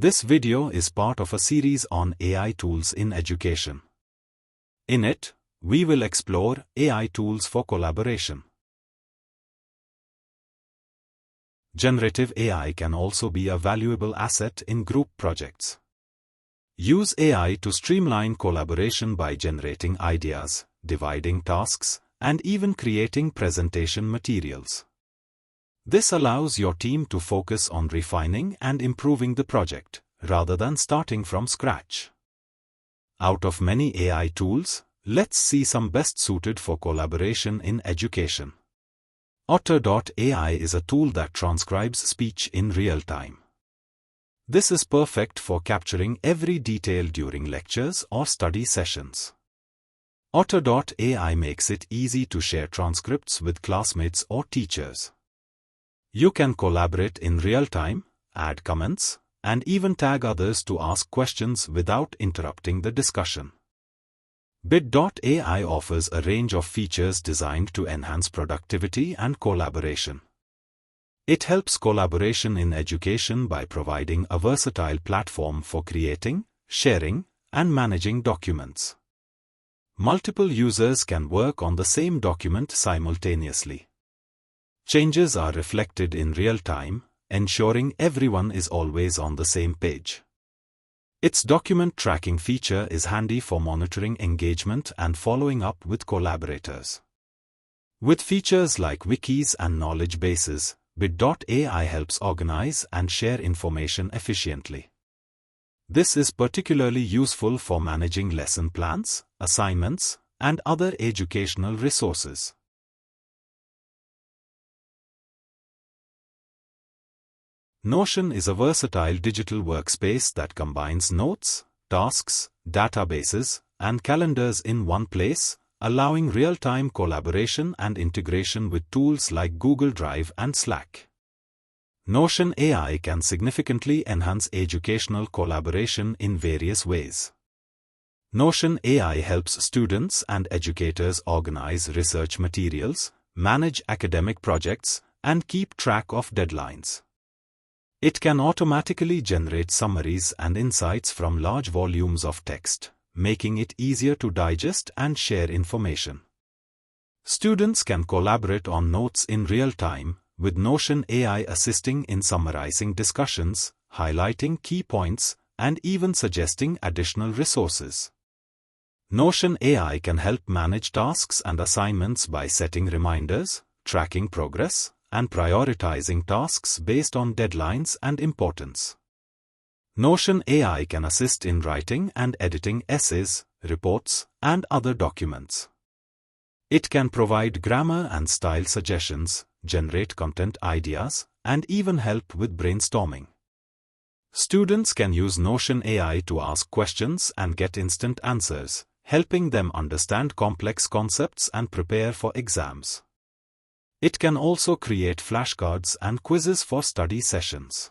This video is part of a series on AI tools in education. In it, we will explore AI tools for collaboration. Generative AI can also be a valuable asset in group projects. Use AI to streamline collaboration by generating ideas, dividing tasks, and even creating presentation materials. This allows your team to focus on refining and improving the project, rather than starting from scratch. Out of many AI tools, let's see some best suited for collaboration in education. Otter.ai is a tool that transcribes speech in real time. This is perfect for capturing every detail during lectures or study sessions. Otter.ai makes it easy to share transcripts with classmates or teachers. You can collaborate in real time, add comments, and even tag others to ask questions without interrupting the discussion. Bit.ai offers a range of features designed to enhance productivity and collaboration. It helps collaboration in education by providing a versatile platform for creating, sharing, and managing documents. Multiple users can work on the same document simultaneously. Changes are reflected in real time, ensuring everyone is always on the same page. Its document tracking feature is handy for monitoring engagement and following up with collaborators. With features like wikis and knowledge bases, Bit.ai helps organize and share information efficiently. This is particularly useful for managing lesson plans, assignments, and other educational resources. Notion is a versatile digital workspace that combines notes, tasks, databases, and calendars in one place, allowing real-time collaboration and integration with tools like Google Drive and Slack. Notion AI can significantly enhance educational collaboration in various ways. Notion AI helps students and educators organize research materials, manage academic projects, and keep track of deadlines. It can automatically generate summaries and insights from large volumes of text, making it easier to digest and share information. Students can collaborate on notes in real time, with Notion AI assisting in summarizing discussions, highlighting key points, and even suggesting additional resources. Notion AI can help manage tasks and assignments by setting reminders, tracking progress, and prioritizing tasks based on deadlines and importance. Notion AI can assist in writing and editing essays, reports, and other documents. It can provide grammar and style suggestions, generate content ideas, and even help with brainstorming. Students can use Notion AI to ask questions and get instant answers, helping them understand complex concepts and prepare for exams. It can also create flashcards and quizzes for study sessions.